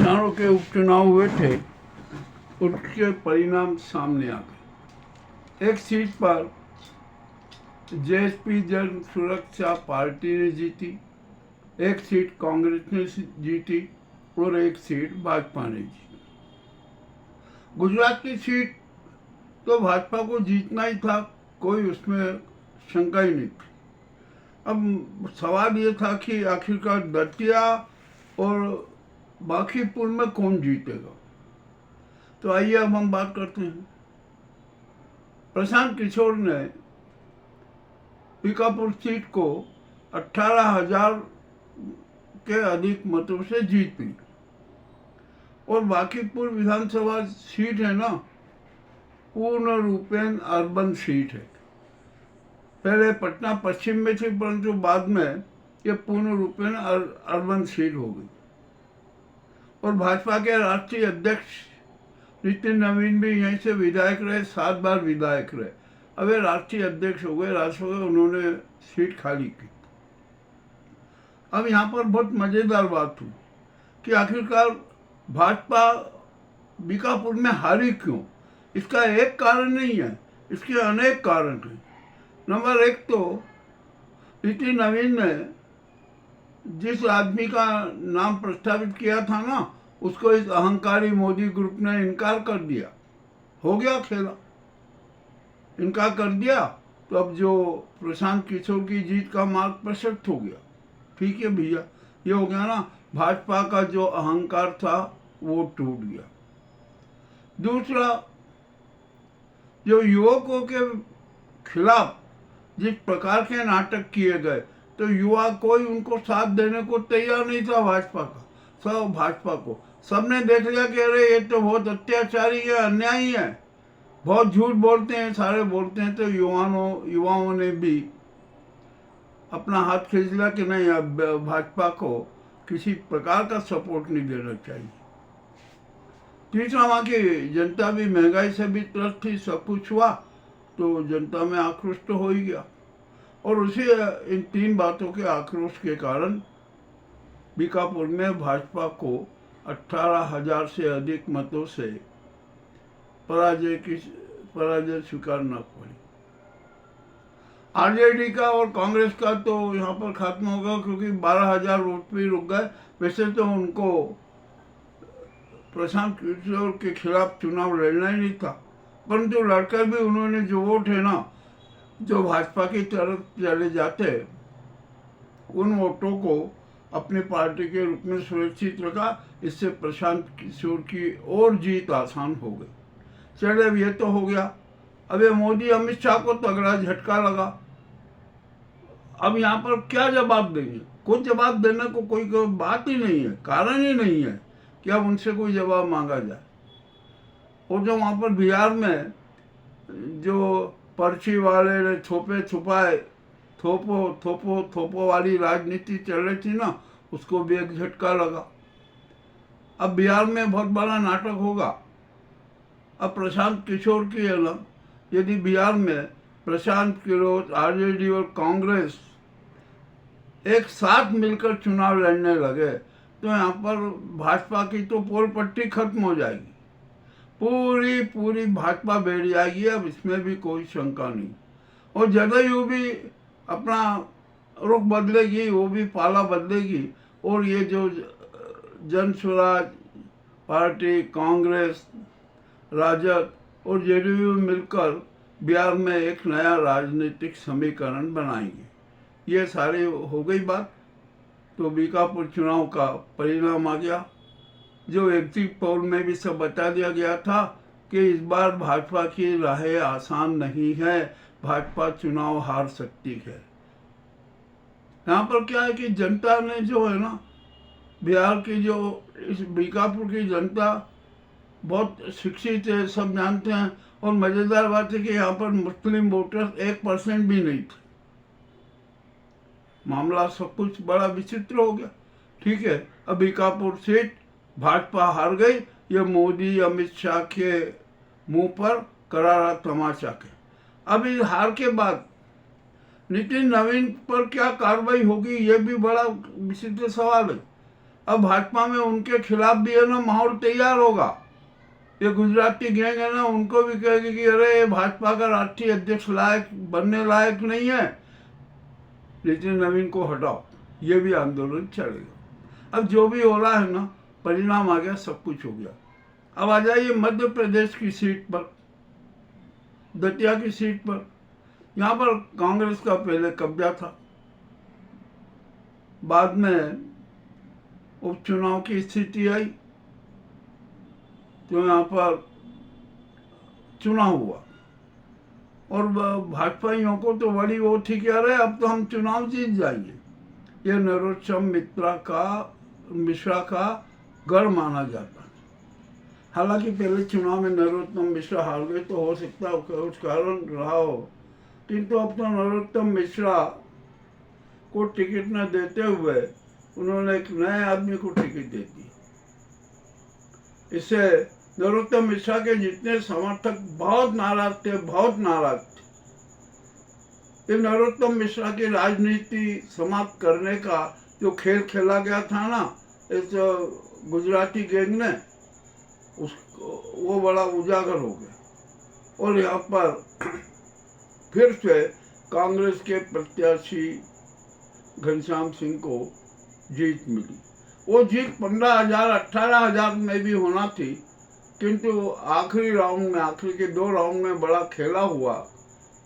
किसानों के उपचुनाव हुए थे, उसके परिणाम सामने आ गए। एक सीट पर जेएसपी जन सुरक्षा पार्टी ने जीती, एक सीट कांग्रेस ने जीती और एक सीट भाजपा ने जीती। गुजरात की सीट तो भाजपा को जीतना ही था, कोई उसमें शंका ही नहीं थी। अब सवाल ये था कि आखिरकार दतिया और बांकीपुर में कौन जीतेगा। तो आइए अब हम बात करते हैं। प्रशांत किशोर ने बीकापुर सीट को 18,000 के अधिक मतों से जीत ली और बांकीपुर विधानसभा सीट है ना, पूर्ण रूपेण अर्बन सीट है। पहले पटना पश्चिम में थी, परंतु बाद में ये पूर्ण रूपेण अर्बन सीट हो गई। और भाजपा के राष्ट्रीय अध्यक्ष नितिन नवीन भी यहीं से विधायक रहे, 7 बार विधायक रहे। अब वे राष्ट्रीय अध्यक्ष हो गए, राष्ट्रपति, उन्होंने सीट खाली की। अब यहाँ पर बहुत मजेदार बात हुई कि आखिरकार भाजपा बीकापुर में हारी क्यों। इसका एक कारण नहीं है, इसके अनेक कारण हैं। नंबर 1 तो नितिन नवीन ने जिस आदमी का नाम प्रस्तावित किया था ना, उसको इस अहंकारी मोदी ग्रुप ने इनकार कर दिया। हो गया खेला, इनकार कर दिया, तो अब जो प्रशांत किशोर की जीत का मार्ग प्रशस्त हो गया। ठीक है भैया, ये हो गया ना, भाजपा का जो अहंकार था वो टूट गया। दूसरा, जो युवकों के खिलाफ जिस प्रकार के नाटक किए गए, तो युवा कोई उनको साथ देने को तैयार नहीं था भाजपा का। सब भाजपा को सबने देख लिया कि अरे ये तो बहुत अत्याचारी है, अन्यायी है, बहुत झूठ बोलते हैं, सारे बोलते हैं। तो युवाओं ने भी अपना हाथ खींच लिया कि नहीं, अब भाजपा को किसी प्रकार का सपोर्ट नहीं देना चाहिए। तीसरा, वहाँ की जनता भी महंगाई से भी त्रस्त थी, सब कुछ हुआ, तो जनता में आक्रोश तो हो ही गया। और उसी इन 3 बातों के आक्रोश के कारण बीकापुर में भाजपा को 18,000 से अधिक मतों से पराजय स्वीकारना पड़ी। आरजेडी का और कांग्रेस का तो यहाँ पर खात्मा होगा, क्योंकि 12,000 वोट पे रुक गए। वैसे तो उनको प्रशांत किशोर के खिलाफ चुनाव लड़ना ही नहीं था, परंतु लड़कर भी उन्होंने जो वोट है ना, जो भाजपा की तरफ चले जाते, उन वोटों को अपनी पार्टी के रूप में सुरक्षित रखा। इससे प्रशांत किशोर की और जीत आसान हो गई। चले, अब ये तो हो गया। अब ये मोदी अमित शाह को तगड़ा झटका लगा। अब यहाँ पर क्या जवाब देंगे? कुछ जवाब देने को कोई बात ही नहीं है, कारण ही नहीं है कि अब उनसे कोई जवाब मांगा जाए। और जो वहाँ पर बिहार में जो पर्ची वाले ने थोपे छुपाए, थोपो वाली राजनीति चल रही थी ना, उसको भी एक झटका लगा। अब बिहार में बहुत बड़ा नाटक होगा। अब प्रशांत किशोर की अलग, यदि बिहार में प्रशांत किशोर, आरजेडी और कांग्रेस एक साथ मिलकर चुनाव लड़ने लगे, तो यहाँ पर भाजपा की तो पोल पट्टी खत्म हो जाएगी, पूरी भाजपा बैठ जाएगी। अब इसमें भी कोई शंका नहीं। और जदयू भी अपना रुख बदलेगी, वो भी पाला बदलेगी। और ये जो जन स्वराज पार्टी, कांग्रेस, राजद और जेडीयू मिलकर बिहार में एक नया राजनीतिक समीकरण बनाएंगे। ये सारी हो गई बात। तो बीकापुर चुनाव का परिणाम आ गया, जो एग्जिट पोल में भी सब बता दिया गया था कि इस बार भाजपा की राहें आसान नहीं है, भाजपा चुनाव हार सकती है। यहाँ पर क्या है कि जनता ने जो है ना, बिहार की जो इस बीकापुर की जनता बहुत शिक्षित है, सब जानते हैं। और मजेदार बात है कि यहाँ पर मुस्लिम वोटर्स 1% भी नहीं थे। मामला सब कुछ बड़ा विचित्र हो गया। ठीक है, अब बीकापुर सीट भाजपा हार गई। ये मोदी अमित शाह के मुंह पर करारा तमाचा के। अब इस हार के बाद नितिन नवीन पर क्या कार्रवाई होगी, ये भी बड़ा विचित्र सवाल है। अब भाजपा में उनके खिलाफ भी है ना माहौल तैयार होगा। ये गुजराती गैंग है ना, उनको भी कहेगी कि अरे ये भाजपा का राष्ट्रीय अध्यक्ष लायक बनने लायक नहीं है, नितिन नवीन को हटाओ। ये भी आंदोलन चलेगा। अब जो भी हो रहा है ना, परिणाम आ गया, सब कुछ हो गया। अब आ जाइए मध्य प्रदेश की सीट पर, दतिया की सीट पर। यहाँ पर कांग्रेस का पहले कब्जा था, बाद में उपचुनाव की स्थिति आई तो यहाँ पर चुनाव हुआ और भाजपाइयों को तो बड़ी वो थी कि अरे अब तो हम चुनाव जीत जाएंगे। ये नरोत्तम मिश्रा का गढ़ माना जाता है। हालांकि पहले चुनाव में नरोत्तम मिश्रा हार गए तो हो सकता है कुछ कारण रहा हो, किंतु अब तो नरोत्तम मिश्रा को टिकट न देते हुए उन्होंने एक नए आदमी को टिकट दे दी। इससे नरोत्तम मिश्रा के जितने समर्थक बहुत नाराज थे, बहुत नाराज थे। ये नरोत्तम मिश्रा की राजनीति समाप्त करने का जो खेल खेला गया था ना इस गुजराती गैंग ने, वो बड़ा उजागर हो गया और यहाँ पर फिर से कांग्रेस के प्रत्याशी घनश्याम सिंह को जीत मिली। वो जीत 15,000 18,000 में भी होना थी, किंतु आखिरी राउंड में, आखिरी के 2 राउंड में बड़ा खेला हुआ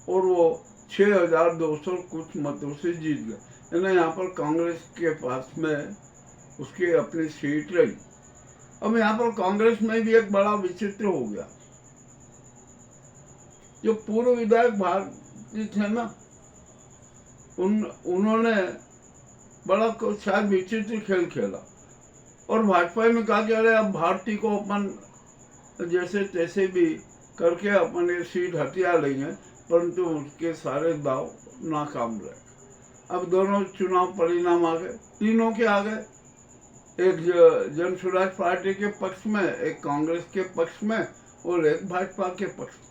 और वो 6,200 कुछ मतों से जीत गए। यानी यहाँ पर कांग्रेस के पास में उसकी अपनी सीट रही। अब यहाँ पर कांग्रेस में भी एक बड़ा विचित्र हो गया। जो पूर्व विधायक भारती थे ना, उन्होंने बड़ा शायद विचित्र खेल खेला और भाजपा में कहा कि अरे अब भारती को अपन जैसे तैसे भी करके अपन ये सीट हथिया लेंगे, परंतु उसके सारे दाव नाकाम रहे। अब दोनों चुनाव परिणाम आ गए, तीनों के आ गए, एक जन स्वराज पार्टी के पक्ष में, एक कांग्रेस के पक्ष में और एक भाजपा के पक्ष में।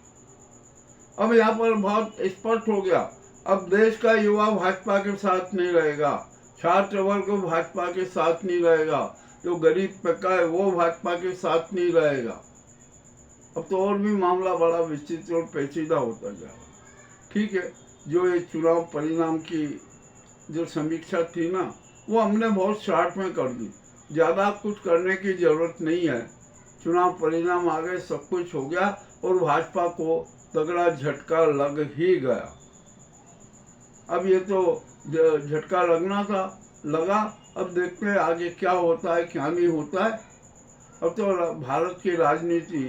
अब यहाँ पर बहुत स्पष्ट हो गया, अब देश का युवा भाजपा के साथ नहीं रहेगा, छात्र वर्ग भाजपा के साथ नहीं रहेगा, जो गरीब तबका है वो भाजपा के साथ नहीं रहेगा। अब तो और भी मामला बड़ा विचित्र और पेचीदा होता जा रहा है। ठीक है, जो ये चुनाव परिणाम की जो समीक्षा थी ना, वो हमने बहुत शॉर्ट में कर दी, ज़्यादा कुछ करने की जरूरत नहीं है। चुनाव परिणाम आ गए, सब कुछ हो गया और भाजपा को तगड़ा झटका लग ही गया। अब ये तो झटका लगना था, लगा। अब देखते हैं आगे क्या होता है, क्या नहीं होता है। अब तो भारत की राजनीति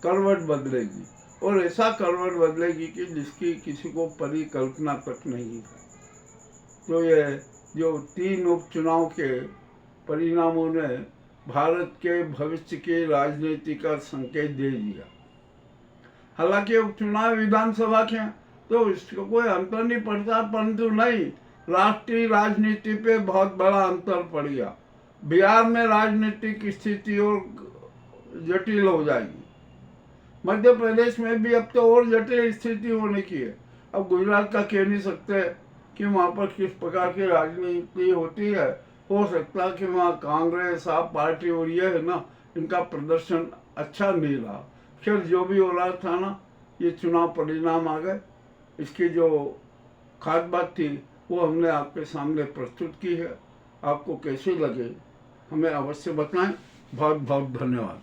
करवट बदलेगी और ऐसा करवट बदलेगी कि जिसकी किसी को परिकल्पना तक नहीं है। तो ये जो 3 उपचुनाव के परिणामों ने भारत के भविष्य की राजनीति का संकेत दे दिया। हालांकि उपचुनाव विधानसभा के तो इसको कोई अंतर नहीं पड़ता, परंतु नहीं, राष्ट्रीय राजनीति पे बहुत बड़ा अंतर पड़ गया। बिहार में राजनीतिक स्थिति और जटिल हो जाएगी, मध्य प्रदेश में भी अब तो और जटिल स्थिति होने की है। अब गुजरात का कह नहीं सकते कि वहाँ पर किस प्रकार की राजनीति होती है। हो सकता है कि वहाँ कांग्रेस, आप पार्टी और ये है ना, इनका प्रदर्शन अच्छा नहीं रहा। खैर, जो भी हो रहा था ना, ये चुनाव परिणाम आ गए। इसकी जो खास बात थी वो हमने आपके सामने प्रस्तुत की है। आपको कैसे लगे हमें अवश्य बताएं। बहुत बहुत धन्यवाद।